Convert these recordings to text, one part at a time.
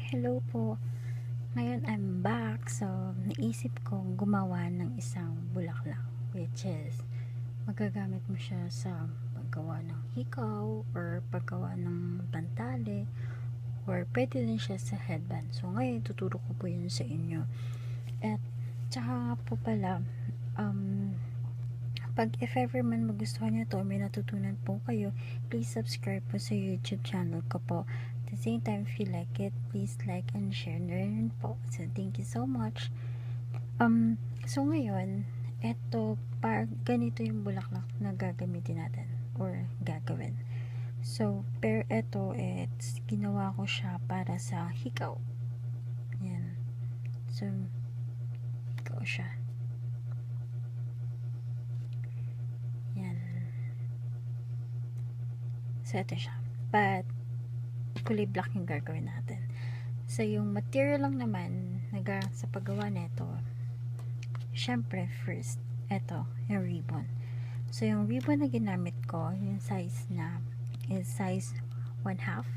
Hello po. Ngayon I'm back. So, naisip kong gumawa ng isang bulaklak, which is magagamit mo siya sa paggawa ng hikaw or paggawa ng pantali or pwede din siya sa headband. So, ngayon tuturo ko po yun sa inyo. At tsaka po pala, pag if ever man magustuhan nyo to, may natutunan po kayo, please subscribe po sa YouTube channel ko po. At the same time, if you like it, please like and share na rin po. So, thank you so much. So ngayon, eto, ganito yung bulaklak na gagamitin natin or gagawin. So, pero eto, ginawa ko siya para sa hikaw. Yan. So, hikaw siya. Yan. So, ito siya. But, kulay black yung gagawin natin. So, yung material lang naman sa paggawa nito, syempre, first, ito, yung ribbon. So, yung ribbon na ginamit ko, yung size na is size 1/2.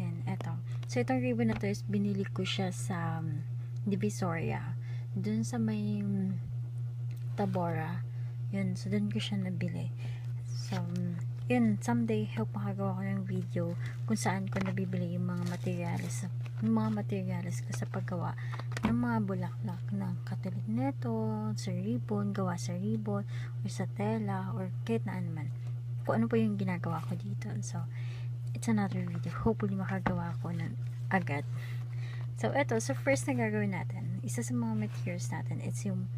Yan, ito. So, itong ribbon na to is binili ko siya sa Divisoria. Dun sa may Tabora. Yun, so dun ko siya nabili. So, yun, someday hope makagawa ko ng video kung saan ko nabibili yung mga materials ko sa paggawa ng mga bulaklak ng katulad nito, sa ribbon, gawa sa ribbon or sa tela or kahit na anuman, kung ano po yung ginagawa ko dito. So, it's another video. Hopefully makagawa ko ng agad. So, eto, so first na gagawin natin, isa sa mga materials natin, it's yung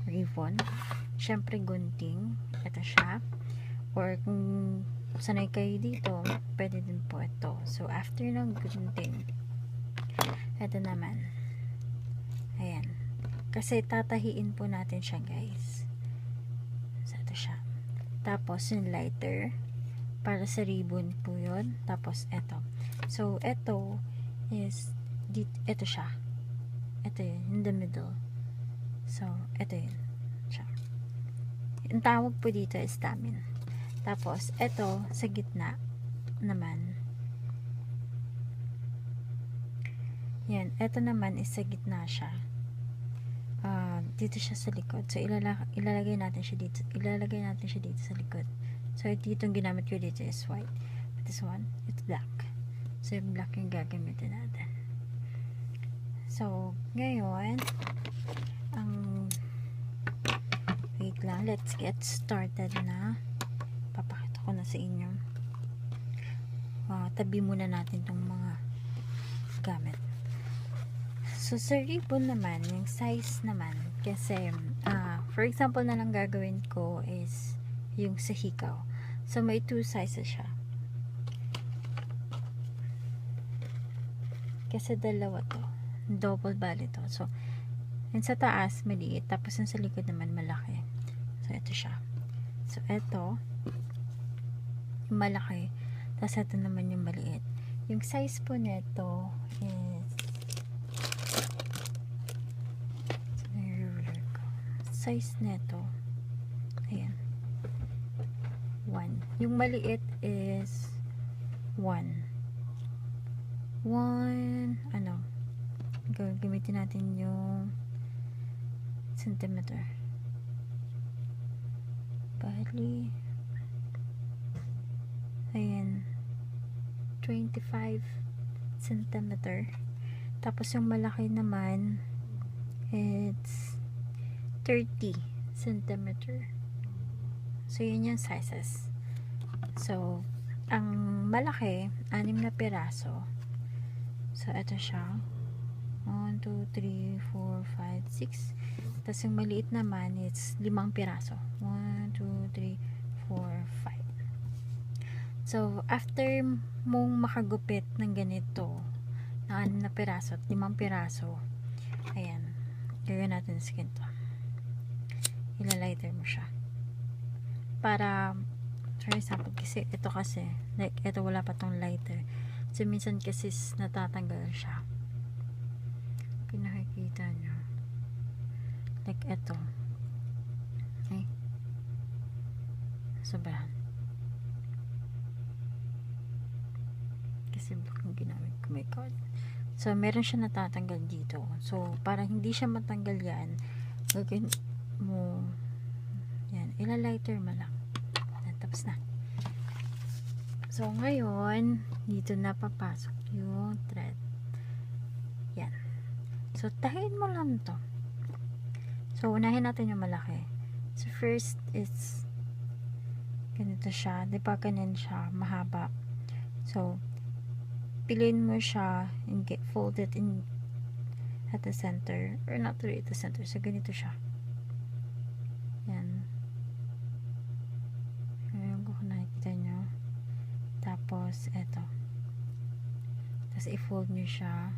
ribbon, syempre gunting, ito siya. Or kung sanay kayo dito, pwede din po ito. So, after ng gunting, ito naman. Ayan. Kasi tatahiin po natin siya, guys. So, ito siya. Tapos, yung lighter. Para sa ribbon po yun. Tapos, ito. So, ito is, ito siya. Ito yun, in the middle. So, ito yun. Siya. Yung tawag po dito is stamin. Tapos, ito, sa gitna naman. Yan, ito naman is sa gitna siya. Dito siya sa likod. So, ilalagay natin siya dito. Ilalagay natin siya dito sa likod. So, dito yung ginamit ko dito is white. But this one, it's black. So, yung black yung gagamitin natin. So, ngayon, wait lang, let's get started na. Papakita ko na sa inyo. Tabi muna natin tong mga gamit. So, sa ribbon naman, yung size naman, kasi, for example na lang gagawin ko is yung sa hikaw. So, may 2 sizes siya. Kasi dalawa to. Double bali to. So, yung sa taas, maliit. Tapos, yung sa likod naman, malaki. So, ito siya. So, ito, yung malaki. Tapos, ito naman yung maliit. Yung size po nito is size nito ayan 1. Yung maliit is 1 ano, gamitin natin yung centimeter. Bali ayan 25 centimeter. Tapos yung malaki naman it's 30 centimeter. So yun yung sizes. So ang malaki 6 na piraso. So ito siya 1, 2, 3, 4, 5, 6. Tapos yung maliit naman it's 5 piraso. 1, 2, 3, 4, 5. So after mong makagupit ng ganito na 6 na piraso at 5 piraso, ayan, gawin natin sa ganito. Ilalighter mo siya. Para, for example, kasi ito kasi, like, ito wala pa tong lighter. So, minsan kasi natatanggal siya. Nakikita nyo. Like, ito. Okay. Sobrahan. Kasi ginamit ko. My God. So, meron siya natatanggal dito. So, para hindi siya matanggal yan, gagawin mo, yan, ilalighter mo lang. Tapos na. So, ngayon, dito na papasok yung thread. Yan. So, tahiin mo lang to. So, unahin natin yung malaki. So, first is ganito siya. Di ba ganyan siya? Mahaba. So, piliin mo siya and get folded in at the center. Or not really at the center. So, ganito siya. Yan. Ayan kung nakikita nyo. Tapos, eto. Tapos, i-fold nyo siya.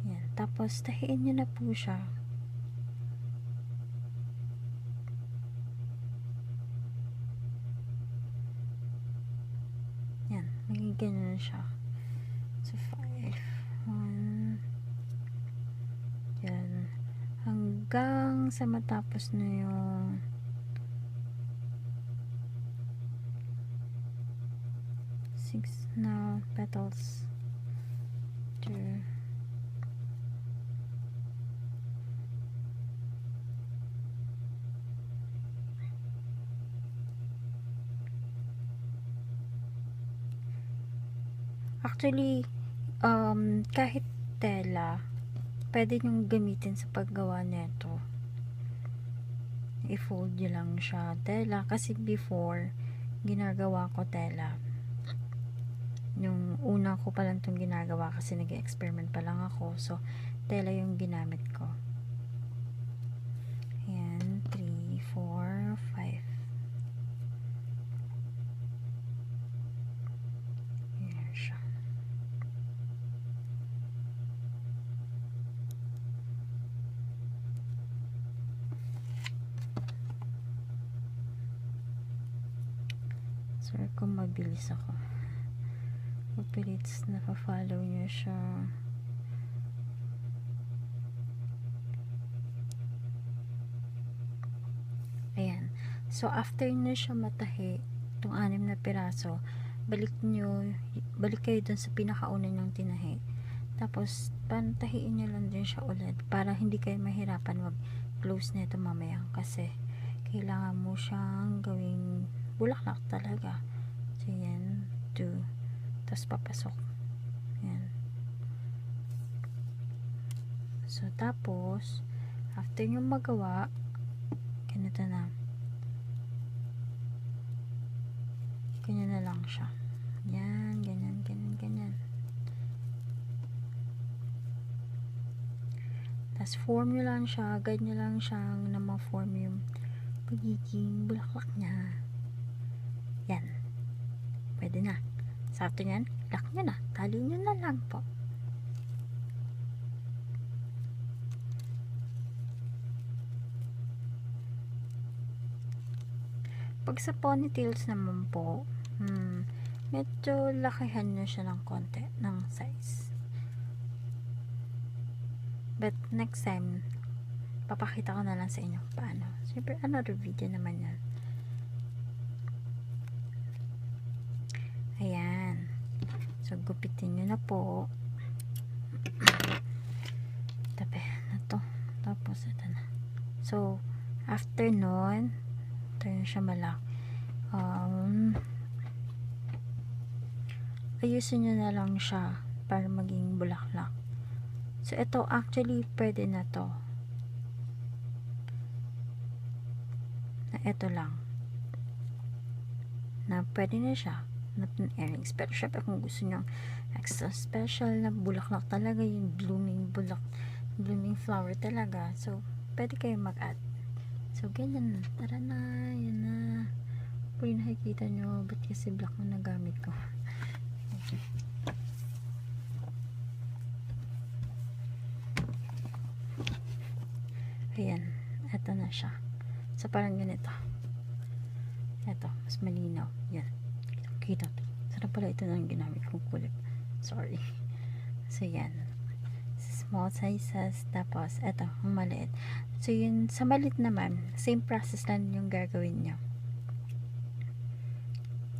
Yan. Tapos, tahiin nyo na po siya. Yan. Maging ganyan siya. So, 5. 1. Yan. Hanggang sa matapos na yung na petals. 2. Actually, kahit tela, pwede nyong gamitin sa paggawa nito. I-fold nyo lang siya. Tela, kasi before, ginagawa ko tela. Yung una ko pa lang itong ginagawa kasi nag-experiment pa lang ako. So, tela yung ginamit ko. Ayan, 3, 4, 5. Ayan siya. Sorry kung mabilis ako. Pilitis naka-follow nyo siya. Ayan. So, after nyo siya matahi, itong 6 na piraso, balik kayo dun sa pinakauna nyong tinahi. Tapos, pantahiin nyo lang din siya ulit para hindi kayo mahirapan mag-close nito mamaya. Kasi, kailangan mo siyang gawing bulaklak talaga. So, yan. 2. Tapos papasok. Yan. So, tapos, after nyo magawa, ganito na. Ganyan na lang siya. Yan, ganyan, ganyan, ganyan. Tapos, form nyo lang siya, guide nyo lang siyang na ma-form yung pagiging bulaklak niya. Yan. Pwede na. So, after nyan, lock nyo na. Tali nyo na lang po. Pag sa ponytails naman po, medyo lakihan nyo siya ng konti, ng size. But, next time, papakita ko na lang sa inyo paano. Siyempre, another video naman yan. Ayan. So, gupitin nyo na po. Tabi na to. Tapos, ito na. So, after nun, ito yun siya malak. Ayusin nyo na lang siya para maging bulaklak. So, ito actually, pwede na to. Na ito lang. Na pwede na siya. Not an earrings. Pero syempre kung gusto nyo extra special na bulaklak talaga, yung blooming flower talaga. So, pwede kayo mag-add. So, ganyan. Tara na. Yan na. Pwede nakikita nyo. Ba't kasi black mo nagamit ko? Okay. Ayan. Ito na siya. So, parang ganito. Ito. Mas malinaw. Yan. Kita. Sana pala ito na yung ginamit kong kulip. Sorry. So, yan. Small sizes. Tapos, ito. Ang maliit. So, yun. Sa maliit naman, same process lang yung gagawin nyo.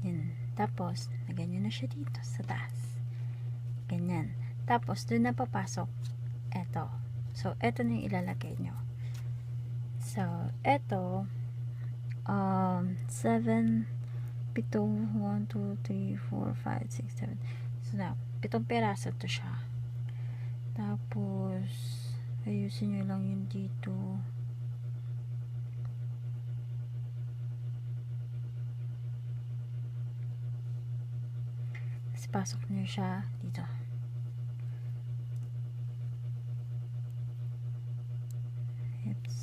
Yan. Tapos, lagyan nyo na siya dito sa taas. Ganyan. Tapos, doon na papasok eto. So, eto na yung ilalagay nyo. So, eto, 7, 7, 1, 2, 3, 4, 5, 6, 7. So, now, 7 peraso to siya. Tapos, ayusin nyo lang yun dito. Tapos, pasok nyo siya dito. Oops.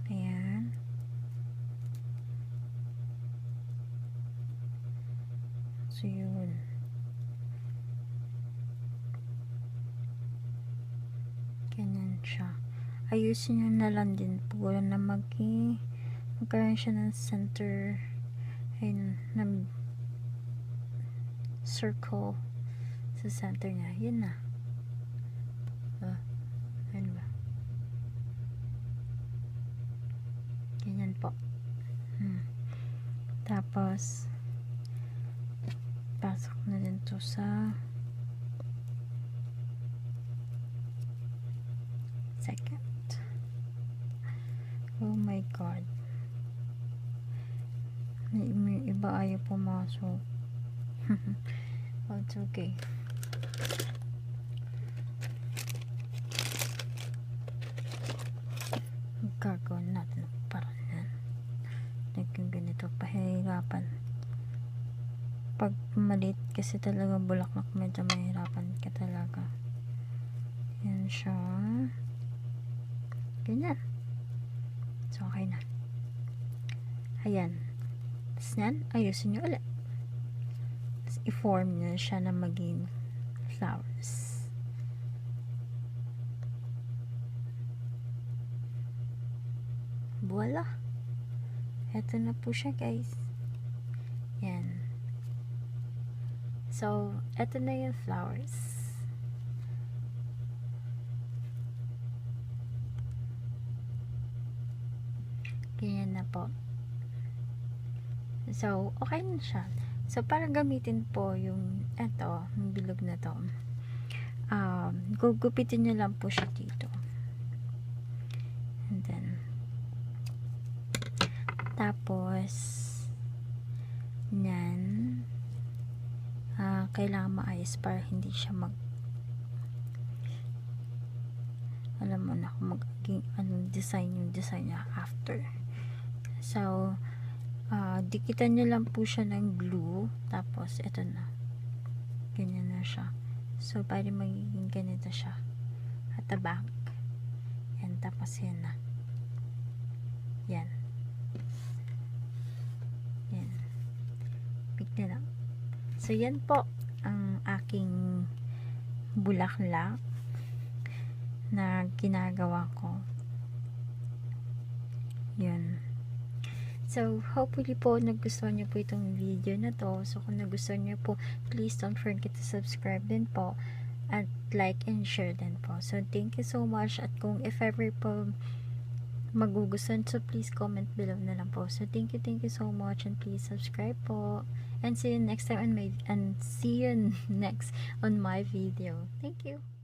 Ayan. So, yun. Ganyan siya. Ayusin nyo na lang din po na magkaroon siya ng center. Ayun, ng circle sa center niya. Yun na. Ayun ba? Ganyan po. Tapos, pasok na din to sa second. Oh my god. May iba ayaw pumasok. Oh, it's okay. Gagawin natin parang yan. Naging ganito, pahirapan. Pag maliit kasi talaga bulaklak, medyo mahirapan ka talaga. Yan siya. Ganyan. So, okay na. Ayan. Tapos yan, ayusin nyo ulit. Tapos, i-form nyo siya na maging flowers. Voila! Eto na po siya, guys. Yan. So, eto na yung flowers. Ganyan na po. So, okay na siya. So, para gamitin po yung eto, yung bilog na to, gugupitin nyo lang po siya dito. And then, tapos, yan, kailangan maayos para hindi siya alam mo na kung anong design yung design niya after. So, dikitan nyo lang po siya ng glue. Tapos, ito na. Ganyan na siya. So, para magiging ganito siya. At the back. Yan. Tapos, yan na. Yan. Yan. Bigla lang. So, yan po ang aking bulaklak na ginagawa ko. Yun. So, hopefully po nagustuhan niyo po itong video na to. So, kung nagustuhan niyo po, please don't forget to subscribe din po at like and share din po. So, thank you so much. At kung if ever po magugustuhan, so please comment below na lang po. So, thank you so much and please subscribe po. And see you next time on my video. Thank you.